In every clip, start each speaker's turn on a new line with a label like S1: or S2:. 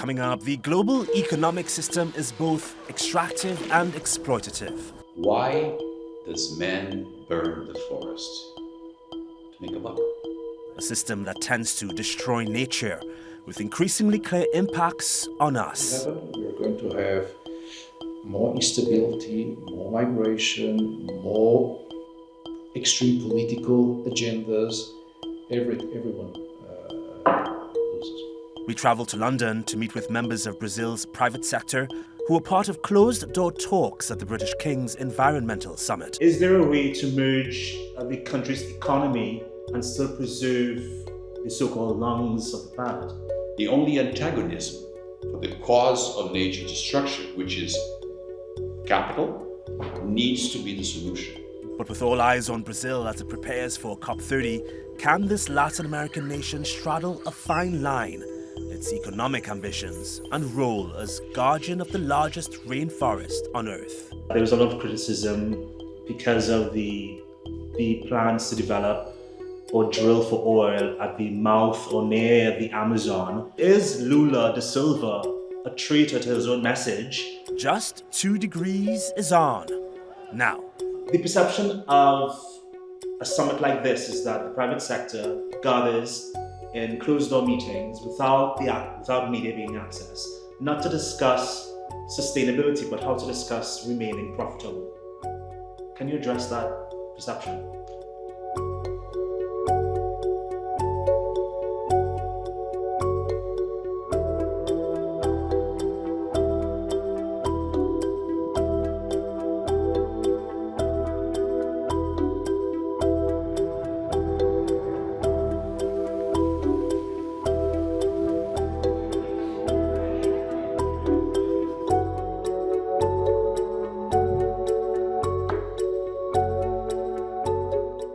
S1: Coming up, the global economic system is both extractive and exploitative.
S2: Why does man burn the forest? To make a buck.
S1: A system that tends to destroy nature with increasingly clear impacts on us.
S3: We are going to have more instability, more migration, more extreme political agendas. Everyone loses.
S1: We travel to London to meet with members of Brazil's private sector who were part of closed-door talks at the British King's Environmental Summit.
S4: Is there a way to merge the country's economy and still preserve the so-called lungs of the planet?
S2: The only antagonism for the cause of nature destruction, which is capital, needs to be the solution.
S1: But with all eyes on Brazil as it prepares for COP30, can this Latin American nation straddle a fine line, its economic ambitions and role as guardian of the largest rainforest on Earth?
S4: There was a lot of criticism because of the plans to develop or drill for oil at the mouth or near the Amazon. Is Lula da Silva a traitor to his own message?
S1: Just 2 degrees is on. Now,
S4: the perception of a summit like this is that the private sector gathers in closed-door meetings without media being accessed, not to discuss sustainability, but how to discuss remaining profitable. Can you address that perception?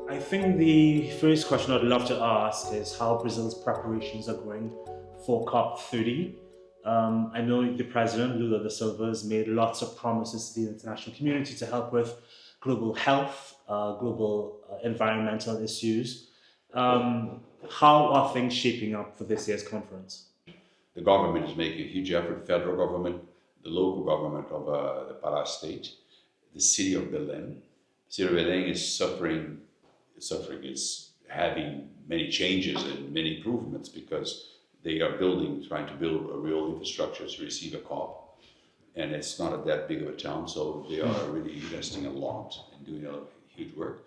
S4: I think the first question I'd love to ask is how Brazil's preparations are going for COP30. I know the president, Lula da Silva, has made lots of promises to the international community to help with global health, global environmental issues. How are things shaping up for this year's conference?
S2: The government is making a huge effort, federal government, the local government of the Pará state, the city of Belém. The city of Belém is suffering, is having many changes and many improvements because they are trying to build a real infrastructure to receive a COP. And it's not that big of a town, so they are really investing a lot and doing a huge work.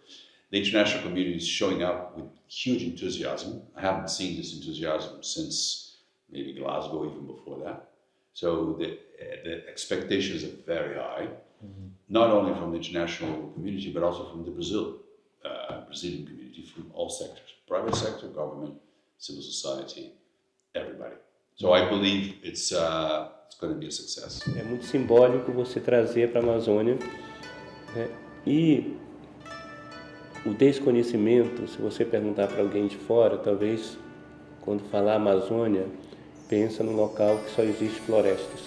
S2: The international community is showing up with huge enthusiasm. I haven't seen this enthusiasm since maybe Glasgow, even before that. So the expectations are very high, not only from the international community, but also from the Brazilian community, from all sectors, private sector, government, civil society, everybody. So I believe it's going to be a success.
S5: É muito simbólico você trazer para a Amazônia, né? E o desconhecimento, se você perguntar para alguém de fora, talvez quando falar Amazônia, pensa num local que só existe florestas.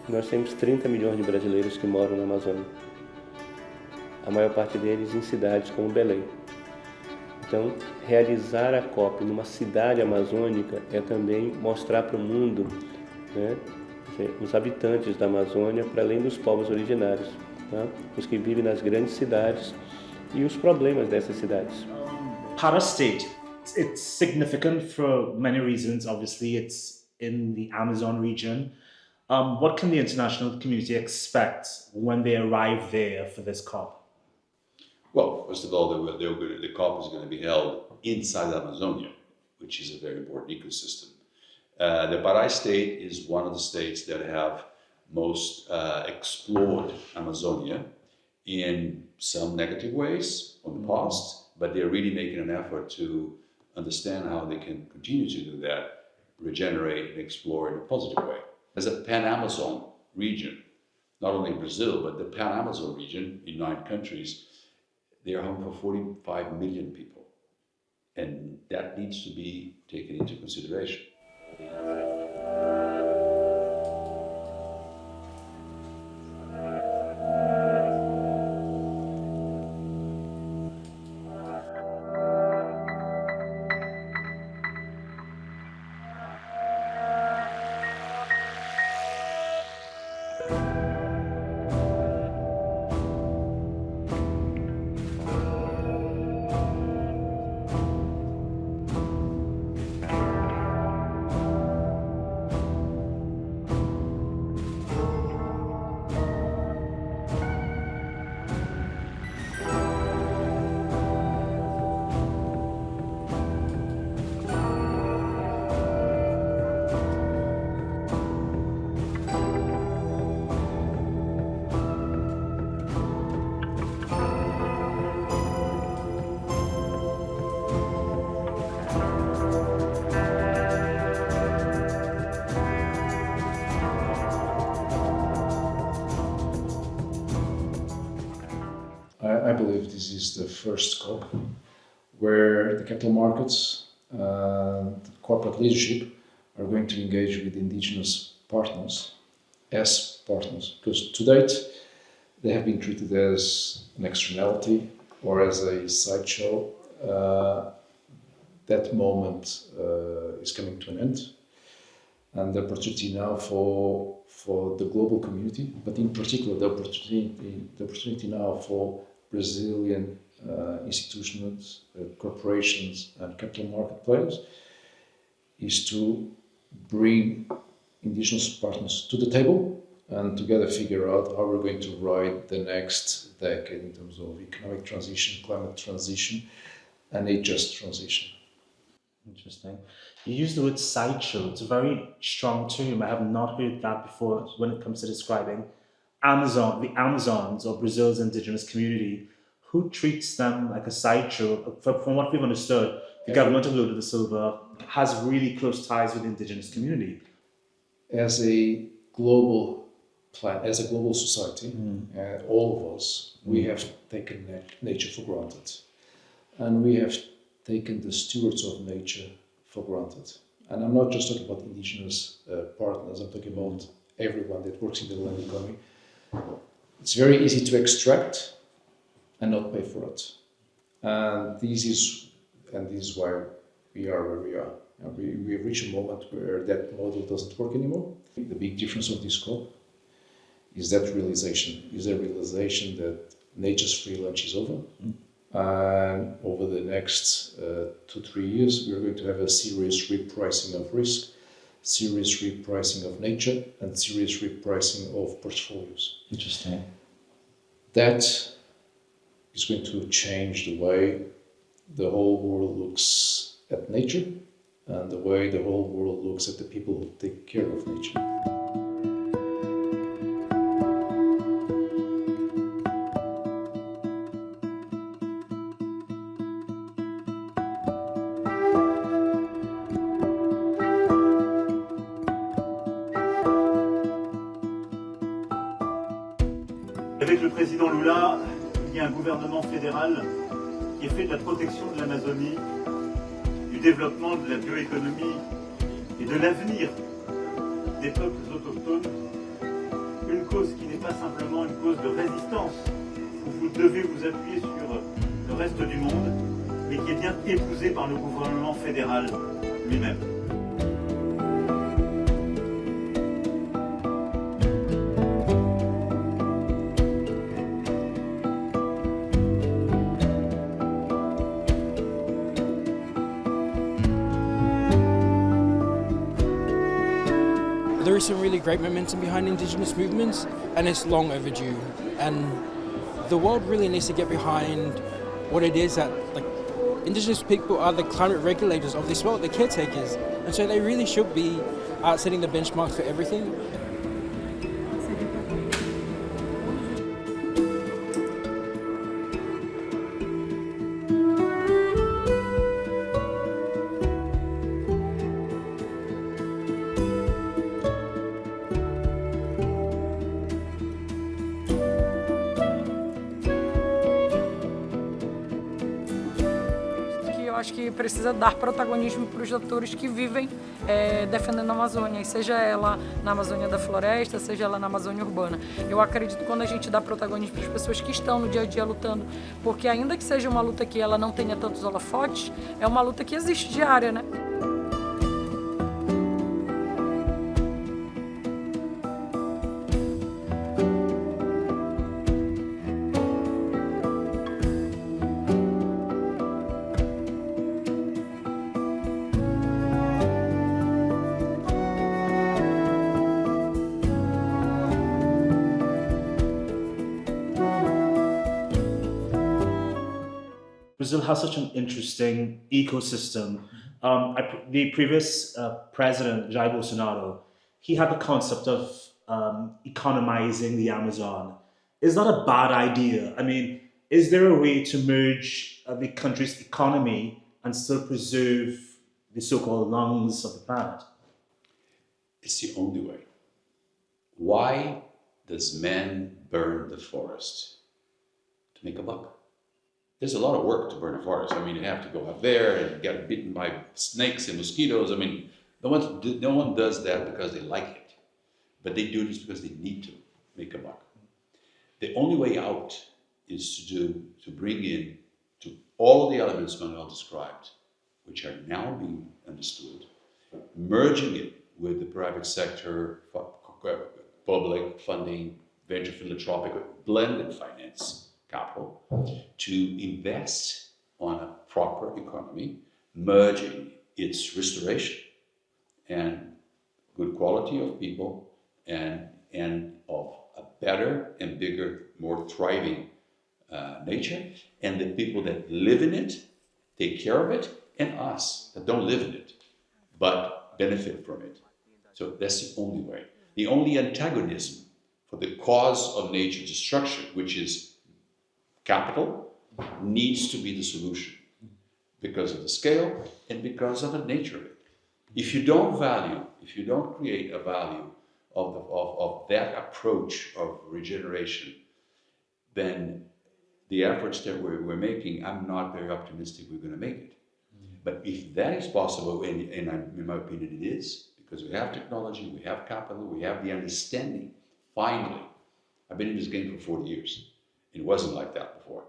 S5: Nós temos 30 milhões de brasileiros que moram na Amazônia. A maior parte deles em cidades como Belém. Então, realizar a COP numa cidade amazônica é também mostrar para o mundo, né, os habitantes da Amazônia, para além dos povos originários, tá? Os que vivem nas grandes cidades e os problemas dessas cidades.
S4: Pará State, it's significant for many reasons. Obviously, it's in the Amazon region. What can the international community expect when they arrive there for this COP?
S2: Well, first of all, the COP is going to be held inside Amazonia, which is a very important ecosystem. The Pará state is one of the states that have most explored Amazonia in some negative ways from the past, but they're really making an effort to understand how they can continue to do that, regenerate and explore in a positive way. As a Pan-Amazon region, not only Brazil, but the Pan-Amazon region in 9 countries, they are home for 45 million people. And that needs to be taken into consideration.
S3: believe this is the first COP where the capital markets and corporate leadership are going to engage with indigenous partners as partners. Because to date, they have been treated as an externality or as a sideshow. That moment is coming to an end. And the opportunity now for the global community, but in particular the opportunity now for Brazilian institutions, corporations and capital market players is to bring indigenous partners to the table and together figure out how we're going to ride the next decade in terms of economic transition, climate transition and a just transition.
S4: Interesting. You use the word sideshow. It's a very strong term. I have not heard that before when it comes to describing the Amazons or Brazil's indigenous community. Who treats them like a sideshow? From what we've understood, the government of Lula da Silva has really close ties with the indigenous community.
S3: As a global plan, as a global society, all of us, we have taken nature for granted. And we have taken the stewards of nature for granted. And I'm not just talking about indigenous partners, I'm talking about everyone that works in the land economy. It's very easy to extract and not pay for it. And this is why we are where we are. And we have reached a moment where that model doesn't work anymore. The big difference of this COP is that realization, that nature's free lunch is over. And over the next 2-3 years, we're going to have a serious repricing of risk, serious repricing of nature, and serious repricing of portfolios.
S4: Interesting.
S3: That is going to change the way the whole world looks at nature and the way the whole world looks at the people who take care of nature.
S6: Avec le président Lula, il y a un gouvernement fédéral qui est fait de la protection de l'Amazonie, du développement de la bioéconomie et de l'avenir des peuples autochtones. Une cause qui n'est pas simplement une cause de résistance, où vous devez vous appuyer sur le reste du monde, mais qui est bien épousée par le gouvernement fédéral lui-même.
S7: There is some really great momentum behind indigenous movements and it's long overdue, and the world really needs to get behind what it is that indigenous people are the climate regulators of this world, the caretakers, and so they really should be setting the benchmark for everything.
S8: Acho que precisa dar protagonismo para os atores que vivem defendendo a Amazônia, seja ela na Amazônia da floresta, seja ela na Amazônia urbana. Eu acredito quando a gente dá protagonismo para as pessoas que estão no dia a dia lutando, porque ainda que seja uma luta que ela não tenha tantos holofotes, é uma luta que existe diária, né?
S4: Brazil has such an interesting ecosystem. The previous president, Jair Bolsonaro, he had the concept of economizing the Amazon. Is that a bad idea? I mean, is there a way to merge the country's economy and still preserve the so-called lungs of the planet?
S2: It's the only way. Why does man burn the forest? To make a buck. there's a lot of work to burn a forest. I mean, you have to go out there and get bitten by snakes and mosquitoes. I mean, no one does that because they like it, but they do this because they need to make a buck. The only way out is to bring in to all of the elements Manuel described, which are now being understood, merging it with the private sector, public funding, venture philanthropic, blended finance capital, to invest on a proper economy, merging its restoration and good quality of people and of a better and bigger, more thriving nature, and the people that live in it, take care of it, and us that don't live in it, but benefit from it. So that's the only way. The only antagonism for the cause of nature destruction, which is capital, needs to be the solution because of the scale and because of the nature of it. If you don't create a value of that approach of regeneration, then the efforts that we're making, I'm not very optimistic we're going to make it. But if that is possible, and in my opinion it is, because we have technology, we have capital, we have the understanding, finally. I've been in this game for 40 years. It wasn't like that before.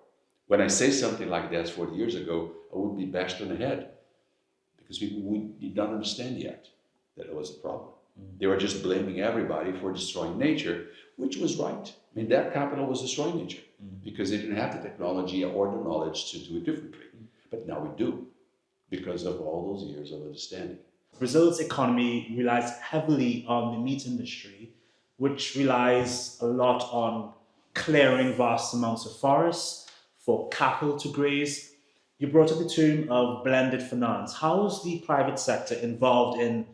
S2: When I say something like that 40 years ago, I would be bashed on the head because we did not understand yet that it was a problem. They were just blaming everybody for destroying nature, which was right. I mean, that capital was destroying nature because they didn't have the technology or the knowledge to do it differently. But now we do because of all those years of understanding.
S4: Brazil's economy relies heavily on the meat industry, which relies a lot on clearing vast amounts of forests for cattle to graze. You brought up the term of blended finance. How is the private sector involved in,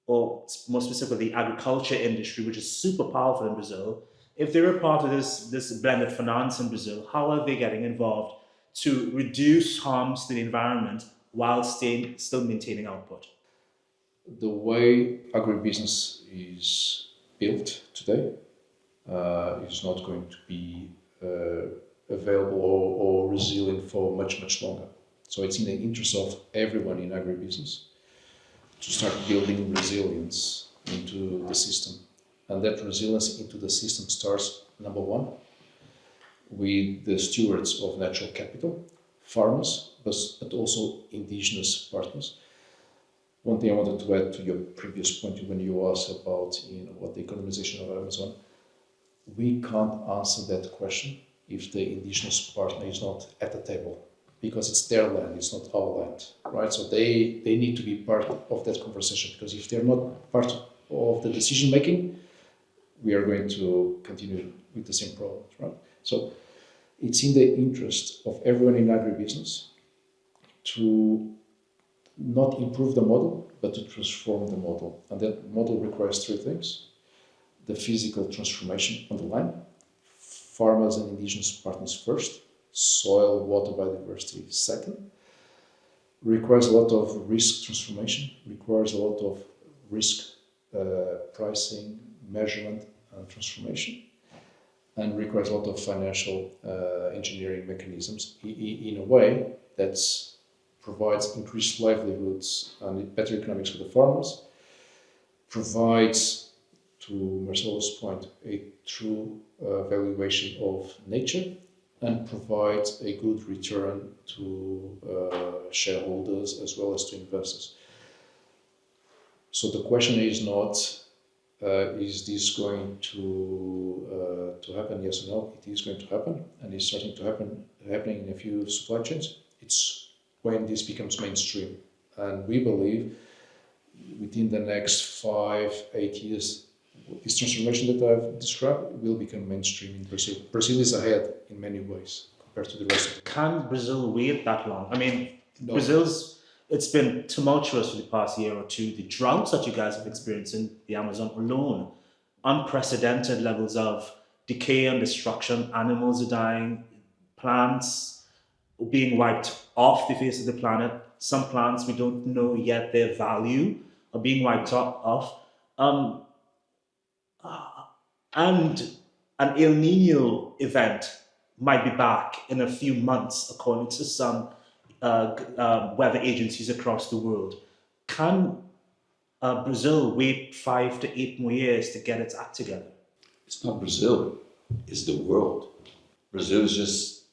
S4: or more specifically, the agriculture industry, which is super powerful in Brazil? If they're a part of this blended finance in Brazil, how are they getting involved to reduce harms to the environment while still maintaining output?
S3: The way agribusiness is built today is not going to be available or resilient for much, much longer. So it's in the interest of everyone in agribusiness to start building resilience into the system. And that resilience into the system starts, number one, with the stewards of natural capital, farmers, but also indigenous partners. One thing I wanted to add to your previous point when you asked about what the economization of Amazon, we can't answer that question if the indigenous partner is not at the table, because it's their land, it's not our land, right? So they need to be part of that conversation, because if they're not part of the decision making, we are going to continue with the same problems, right? So it's in the interest of everyone in agribusiness to not improve the model, but to transform the model. And that model requires three things: the physical transformation on the land, farmers and indigenous partners first, soil, water, biodiversity second, requires a lot of risk transformation, requires a lot of risk pricing, measurement and transformation, and requires a lot of financial engineering mechanisms in a way that provides increased livelihoods and better economics for the farmers, provides, to Marcelo's point, a true valuation of nature, and provides a good return to shareholders as well as to investors. So the question is not, is this going to happen, yes or no? It is going to happen, and it's starting to happening in a few supply chains. It's when this becomes mainstream. And we believe within the next 5-8 years, this transformation that I've described will become mainstream in Brazil. Brazil is ahead in many ways compared to the rest of the world.
S4: Can Brazil wait that long? I mean,
S3: No.
S4: It's been tumultuous for the past year or two. The droughts that you guys have experienced in the Amazon alone, unprecedented levels of decay and destruction, animals are dying, plants being wiped off the face of the planet. Some plants we don't know yet their value are being wiped off. And an El Nino event might be back in a few months, according to some weather agencies across the world. Can Brazil wait 5 to 8 more years to get its act together?
S2: It's not Brazil, it's the world. Brazil is just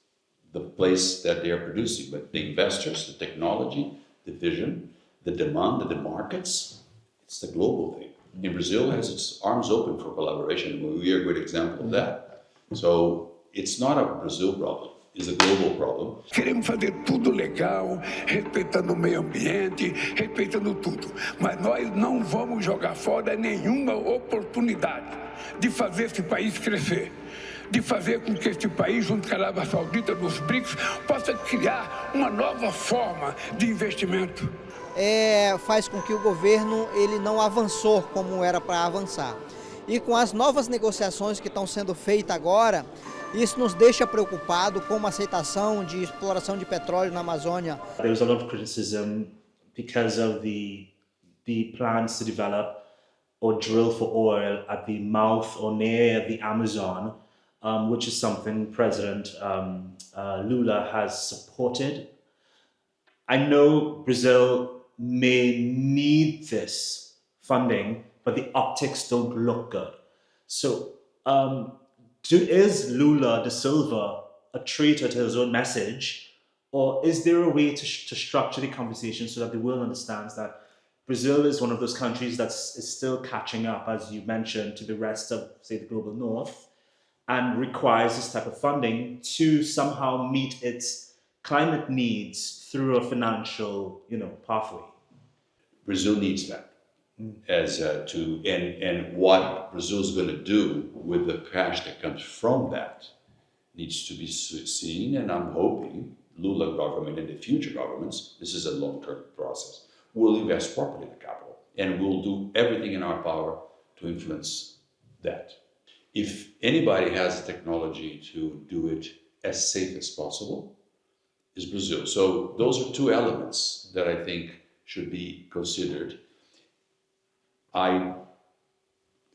S2: the place that they are producing, but the investors, the technology, the vision, the demand, the markets, it's the global thing. And Brazil has its arms open for collaboration, and we are a great example of that. So it's not a Brazil problem, it's a global problem.
S9: Queremos fazer tudo legal, respeitando o meio ambiente, respeitando tudo. Mas nós não vamos jogar fora nenhuma oportunidade de fazer esse país crescer, de fazer com que este país, junto com a Arábia Saudita, dos BRICS, possa criar uma nova forma de investimento.
S10: Faz com que o governo ele não avançou como era para avançar. E com as novas negociações que estão sendo feitas agora, isso nos deixa preocupado com uma aceitação de exploração de petróleo na Amazônia.
S4: There was a lot of criticism because of the plans to develop or drill for oil at the mouth or near the Amazon, which is something President Lula has supported. I know Brazil may need this funding, but the optics don't look good. So is Lula da Silva a traitor to his own message, or is there a way to structure the conversation so that the world understands that Brazil is one of those countries that is still catching up, as you mentioned, to the rest of, say, the global north, and requires this type of funding to somehow meet its climate needs through a financial, pathway?
S2: Brazil needs that. And what Brazil is going to do with the cash that comes from that needs to be seen, and I'm hoping Lula government and the future governments, this is a long-term process, will invest properly in the capital, and we'll do everything in our power to influence that. If anybody has the technology to do it as safe as possible, is Brazil. So those are two elements that I think should be considered.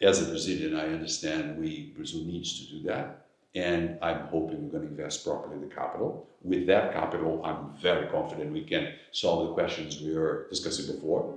S2: As a Brazilian, I understand Brazil needs to do that, and I'm hoping we're going to invest properly in the capital. With that capital, I'm very confident we can solve the questions we were discussing before.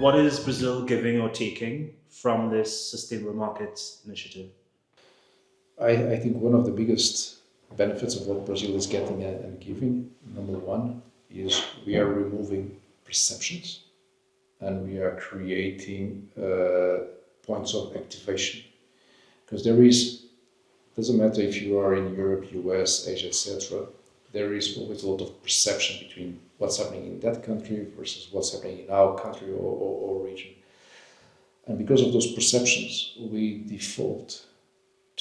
S4: what is Brazil giving or taking from this sustainable markets initiative?
S3: I think one of the biggest benefits of what Brazil is getting and giving, number one, is we are removing perceptions and we are creating points of activation. Because doesn't matter if you are in Europe, US, Asia, etc., there is always a lot of perception between what's happening in that country versus what's happening in our country or region. And because of those perceptions, we default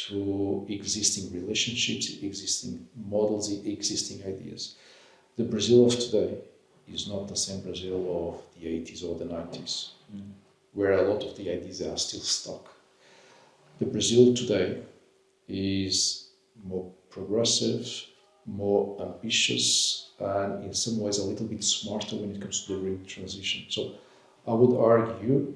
S3: to existing relationships, existing models, existing ideas. The Brazil of today is not the same Brazil of the 80s or the 90s, where a lot of the ideas are still stuck. The Brazil today is more progressive, more ambitious, and in some ways a little bit smarter when it comes to the green transition. So I would argue,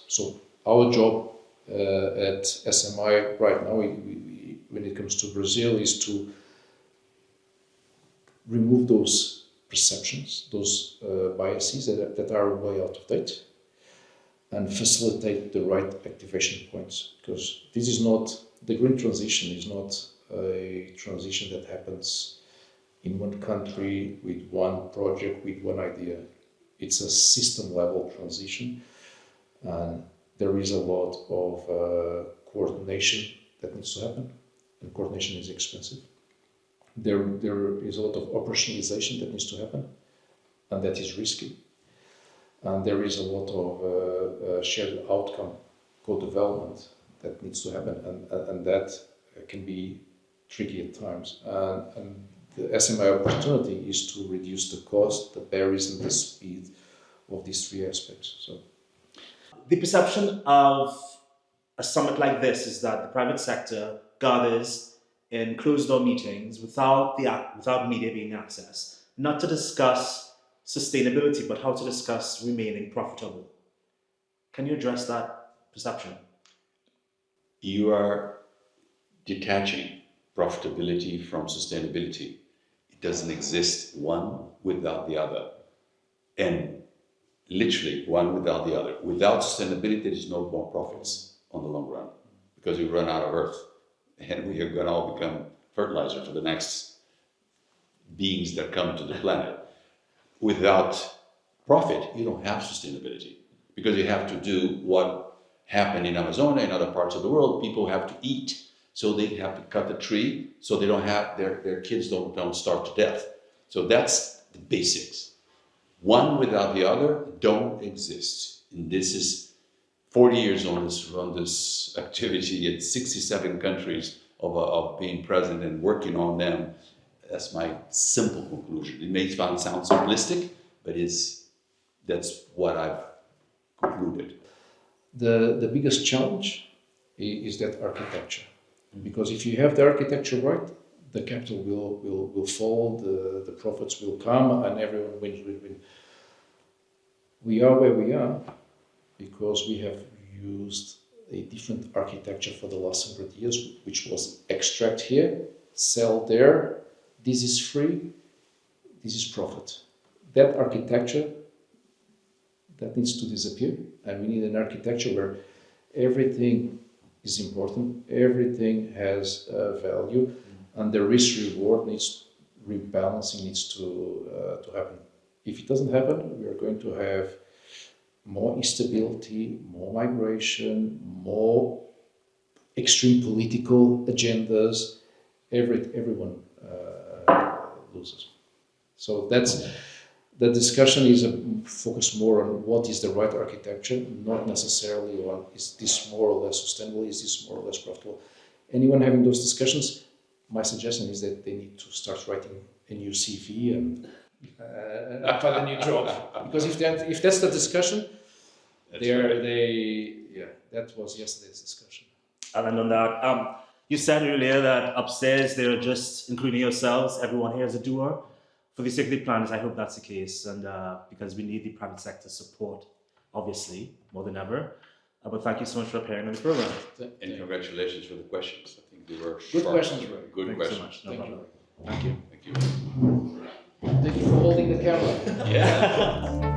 S3: so our job at SMI right now, when it comes to Brazil, is to remove those perceptions, those biases that are way out of date, and facilitate the right activation points. Because the green transition is not a transition that happens in one country with one project, with one idea. It's a system level transition, and there is a lot of coordination that needs to happen, and coordination is expensive. There is a lot of operationalization that needs to happen, and that is risky. And there is a lot of shared outcome co-development that needs to happen, and that can be tricky at times. And the SMI opportunity is to reduce the cost, the barriers, and the speed of these three aspects. So,
S4: the perception of a summit like this is that the private sector gathers in closed-door meetings without media being accessed, not to discuss sustainability, but how to discuss remaining profitable. Can you address that perception?
S2: You are detaching profitability from sustainability. It doesn't exist one without the other. And literally one without the other. Without sustainability, there is no more profits on the long run, because we run out of earth and we are going to all become fertilizer for the next beings that come to the planet. Without profit, you don't have sustainability, because you have to do what happened in Amazonia and other parts of the world. People have to eat, so they have to cut the tree so they don't have their kids don't starve to death. So that's the basics. One without the other don't exist. And this is 40 years on this activity in 67 countries of being present and working on them. That's my simple conclusion. It may sound simplistic, but that's what I've concluded.
S3: The biggest challenge is that architecture. Because if you have the architecture right, the capital will fall, the profits will come, and everyone win. We are where we are because we have used a different architecture for the last 100 years, which was extract here, sell there, this is free, this is profit. That architecture, that needs to disappear, and we need an architecture where everything is important, everything has value, and the risk-reward rebalancing needs to happen. If it doesn't happen, we are going to have more instability, more migration, more extreme political agendas. Everyone loses. So the discussion is focused more on what is the right architecture, not necessarily on is this more or less sustainable, is this more or less profitable. Anyone having those discussions, my suggestion is that they need to start writing a new CV and find a new job. Because if that's the discussion, that was yesterday's discussion.
S4: And on that, you said earlier that upstairs they're just, including yourselves, everyone here is a doer. For the sake of the planners, I hope that's the case, and because we need the private sector support, obviously, more than ever. But thank you so much for appearing on the program.
S2: And congratulations for the questions. I think they were
S3: good
S2: sharp.
S3: Questions, Ray.
S2: Good
S4: Thank
S2: questions.
S4: You so much. No
S3: Thank
S4: problem.
S3: you.
S4: Thank you.
S2: Thank you.
S3: Thank you for holding the camera.
S2: Yeah.